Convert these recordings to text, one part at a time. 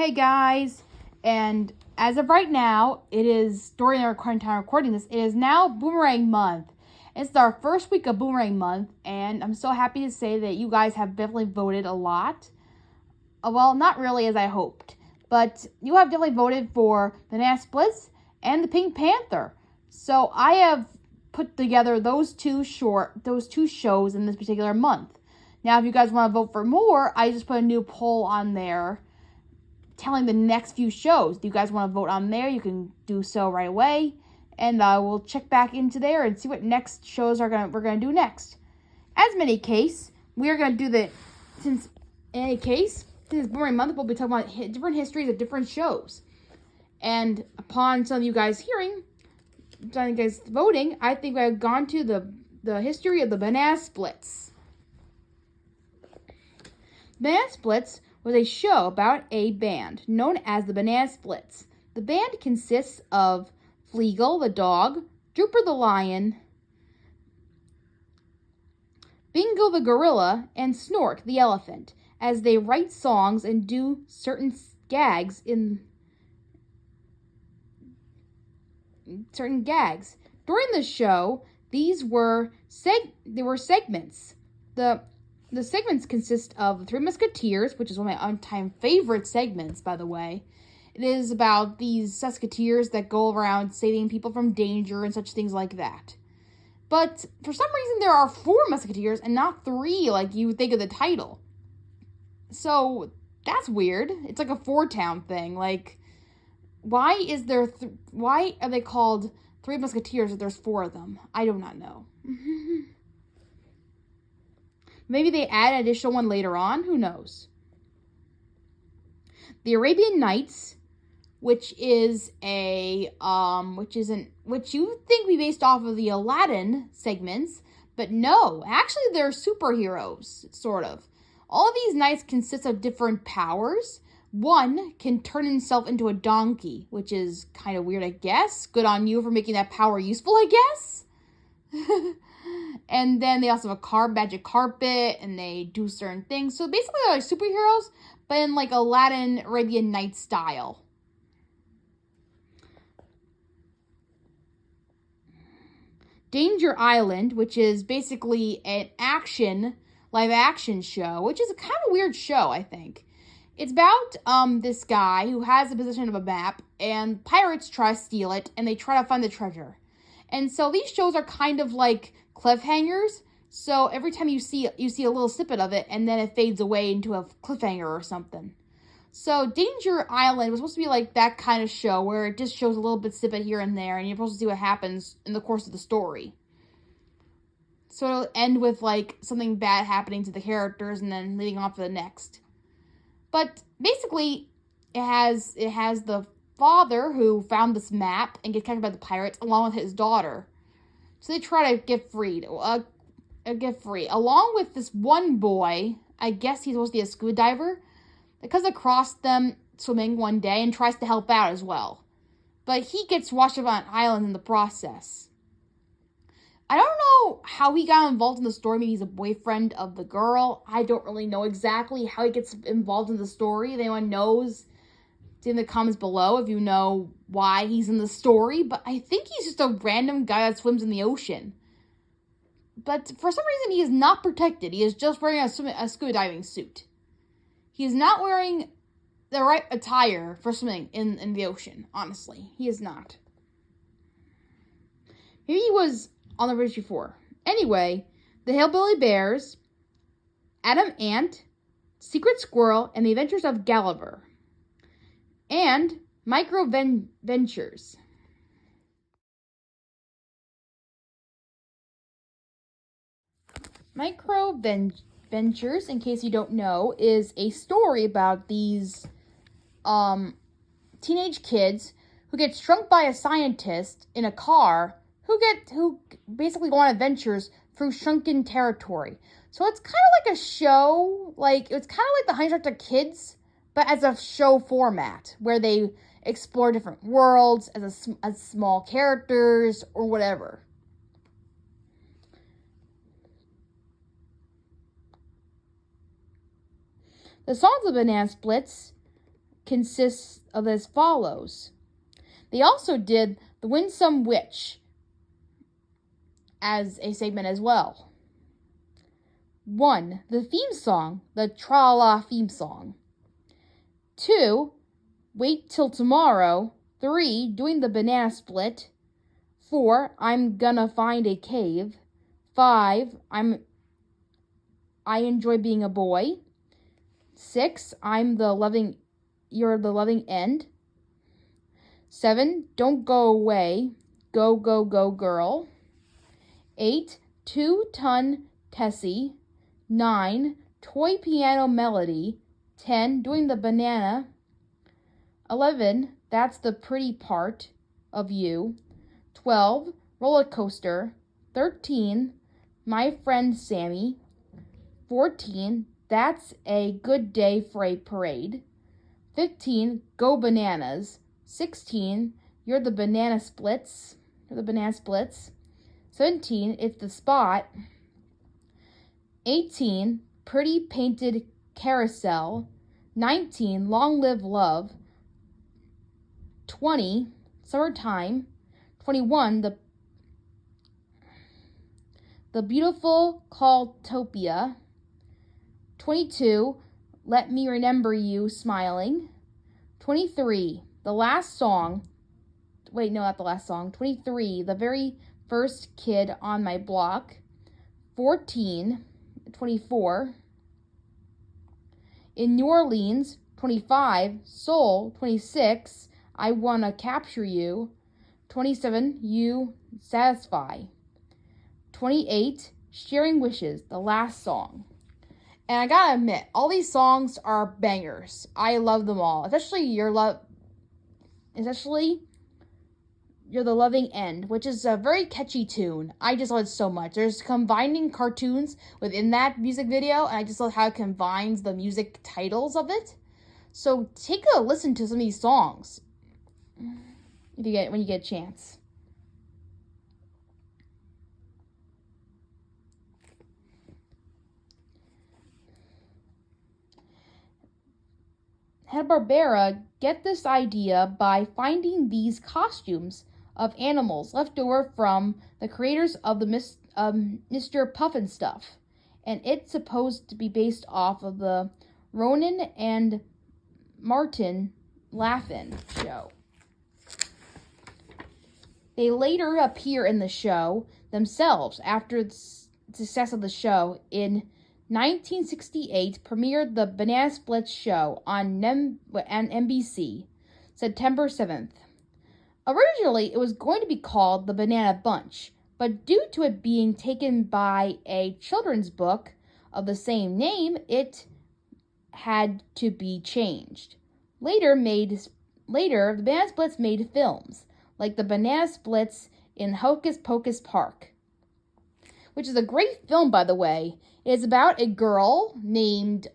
Hey guys, and as of right now, it is during our current time recording this. It is now Boomerang Month. It's our first week of Boomerang Month, and I'm so happy to say that you guys have definitely voted a lot. Well, not really as I hoped, but you have definitely voted for Banana Splits and the Pink Panther. So I have put together those two shows in this particular month. Now, if you guys want to vote for more, I just put a new poll on there telling the next few shows. Do you guys want to vote on there? You can do so right away, and we'll check back into there and see what next shows we're gonna do next. As in any case, we are gonna do since this Boomerang Month, we'll be talking about different histories of different shows. And upon some of you guys voting, I think I've gone to the history of the Banana Splits. Banana Splits was a show about a band known as the Banana Splits. The band consists of Fleagle the dog, Drooper the lion, Bingo the gorilla, and Snork the elephant, as they write songs and do certain gags. During the show, these were segments. The segments consist of the Three Musketeers, which is one of my all-time favorite segments, by the way. It is about these musketeers that go around saving people from danger and such things like that. But for some reason, there are 4 musketeers and not 3, like you would think of the title. So that's weird. It's like a 4-town thing. Like, why are they called 3 musketeers if there's 4 of them? I do not know. Maybe they add an additional one later on. Who knows? The Arabian Nights, which you think we based off of the Aladdin segments, but no, actually they're superheroes, sort of. All of these knights consist of different powers. One can turn himself into a donkey, which is kind of weird, I guess. Good on you for making that power useful, I guess. And then they also have a magic carpet, and they do certain things. So basically they're like superheroes, but in like Aladdin Arabian Nights style. Danger Island, which is basically an live action show, which is a kind of weird show, I think. It's about this guy who has the position of a map, and pirates try to steal it, and they try to find the treasure. And so these shows are kind of like cliffhangers. So every time you see a little snippet of it, and then it fades away into a cliffhanger or something. So Danger Island was supposed to be like that kind of show where it just shows a little bit snippet here and there, and you're supposed to see what happens in the course of the story. So it'll end with like something bad happening to the characters, and then leading off to the next. But basically, it has the father who found this map and gets captured by the pirates, along with his daughter. So they try to get free, along with this one boy. I guess he's supposed to be a scuba diver that comes across them swimming one day and tries to help out as well. But he gets washed up on an island in the process. I don't know how he got involved in the story. Maybe he's a boyfriend of the girl. I don't really know exactly how he gets involved in the story. If anyone knows, it's in the comments below if you know why he's in the story. But I think he's just a random guy that swims in the ocean. But for some reason, he is not protected. He is just wearing a scuba diving suit. He is not wearing the right attire for swimming in the ocean, honestly. He is not. Maybe he was on the bridge before. Anyway, the Hillbilly Bears, Adam Ant, Secret Squirrel, and the Adventures of Gulliver, and Micro Ventures. Micro Ventures, in case you don't know, is a story about these teenage kids who get struck by a scientist in a car who basically go on adventures through shrunken territory. So it's kind of like a show, it's kind of like the Honey Shrunk Kids, but as a show format where they explore different worlds as small characters or whatever. The songs of Banana Splits consists of as follows. They also did The Winsome Witch as a segment as well. 1. The theme song, the Tra-La theme song. 2. Wait Till Tomorrow. 3. Doing the Banana Split. 4. I'm Gonna Find a Cave. 5. I Enjoy Being a Boy. 6. You're the Loving End. 7. Don't Go Away. Go, Go, Go, Girl. 8. Two-Ton Tessie. 9. Toy Piano Melody. 10. Doing the Banana. 11. That's the Pretty Part of You. 12. Roller Coaster. 13. My Friend Sammy. 14. That's a Good Day for a Parade. 15. Go Bananas. 16. You're the Banana Splits. 17. It's the Spot. 18. Pretty Painted Carousel. 19. Long Live Love. 20. Summertime. 21. The Beautiful Calltopia. 22. Let Me Remember You Smiling. 23. The Last Song. Wait, no, not the last song. 23. The Very First Kid on My Block. 24. In New Orleans. 25. Soul. 26. I Wanna Capture You. 27. You Satisfy. 28. Sharing Wishes, the last song. And I gotta admit, all these songs are bangers. I love them all. Especially You're the Loving End, which is a very catchy tune. I just love it so much. There's combining cartoons within that music video, and I just love how it combines the music titles of it. So take a listen to some of these songs when you get a chance. Hanna-Barbera get this idea by finding these costumes of animals left over from the creators of the Mr. Pufnstuf, and it's supposed to be based off of the Ronan and Martin Laughlin show. They later appear in the show themselves after the success of the show. In 1968, premiered the Banana Splits show on NBC, September 7th. Originally, it was going to be called The Banana Bunch, but due to it being taken by a children's book of the same name, it had to be changed. Later, the Banana Splits made films, like the Banana Splits in Hocus Pocus Park, which is a great film, by the way. It is about a girl named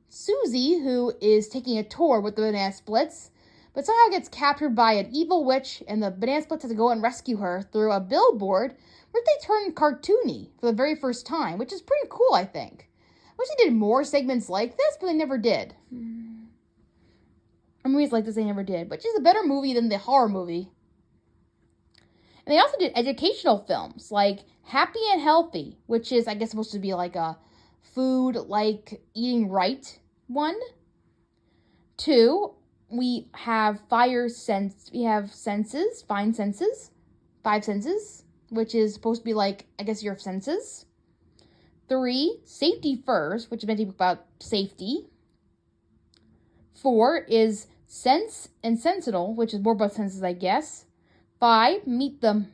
Susie who is taking a tour with the Banana Splits, but somehow gets captured by an evil witch, and the Banana Splits have to go and rescue her through a billboard where they turn cartoony for the very first time, which is pretty cool, I think. I wish they did more segments like this, but they never did. Or movies like this they never did, which is a better movie than the horror movie. And they also did educational films like Happy and Healthy, which is, I guess, supposed to be like a food, like eating right one. 2, we have Five Senses, which is supposed to be like, I guess, your senses. 3, Safety First, which is meant to be about safety. 4 is Sense and Sentinel, which is more about senses, I guess. 5, Meet the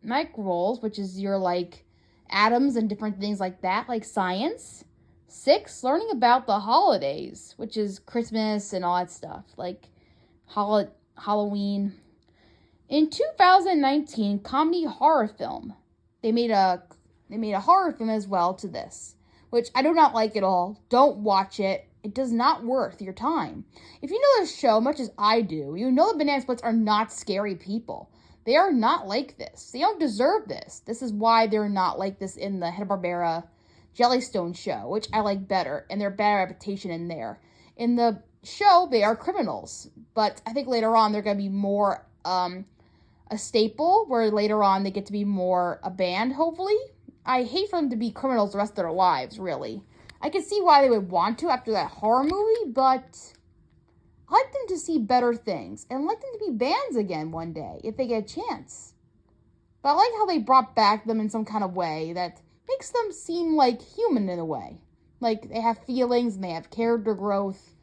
Microlls, which is your, like, atoms and different things like that, like science. 6, Learning about the holidays, which is Christmas and all that stuff, like Halloween. In 2019, comedy horror film. They made a horror film as well to this, which I do not like at all. Don't watch it. It does not worth your time. If you know this show much as I do, you know the Banana Splits are not scary people. They are not like this. They don't deserve this. This is why they're not like this in the Hanna-Barbera Jellystone show, which I like better, and their bad reputation in there. In the show, they are criminals. But I think later on they're going to be more a staple, where later on they get to be more a band, hopefully. I hate for them to be criminals the rest of their lives, really. I can see why they would want to after that horror movie, but I like them to see better things. And I like them to be bands again one day, if they get a chance. But I like how they brought back them in some kind of way that makes them seem like human in a way. Like they have feelings and they have character growth.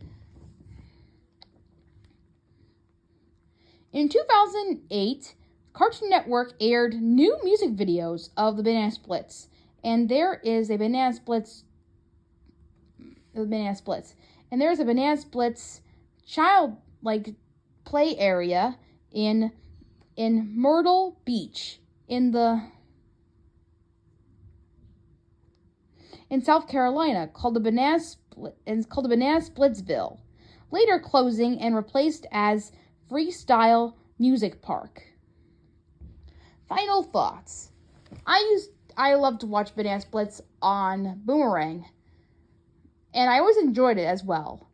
In 2008, Cartoon Network aired new music videos of the Banana Splits. And there is a Banana Splits. And there's a Banana Splits child play area in Myrtle Beach in South Carolina called the Banana Splitsville, later closing and replaced as Freestyle Music Park. Final thoughts. I love to watch Banana Splits on Boomerang, and I always enjoyed it as well.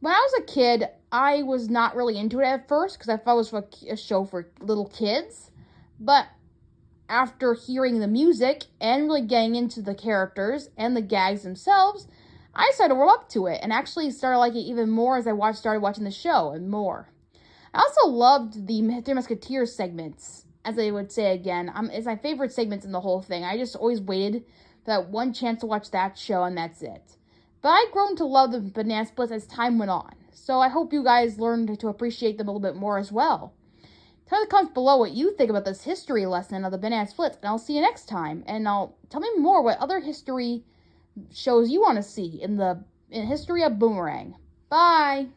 When I was a kid, I was not really into it at first because I thought it was a show for little kids. But after hearing the music and really getting into the characters and the gags themselves, I started to warm up to it and actually started liking it even more as I started watching the show and more. I also loved the Three Musketeers segments, as I would say again. It's my favorite segments in the whole thing. I just always waited for that one chance to watch that show, and that's it. But I've grown to love the Banana Splits as time went on. So I hope you guys learned to appreciate them a little bit more as well. Tell me in the comments below what you think about this history lesson of the Banana Splits, and I'll see you next time. And tell me more what other history shows you want to see in history of Boomerang. Bye!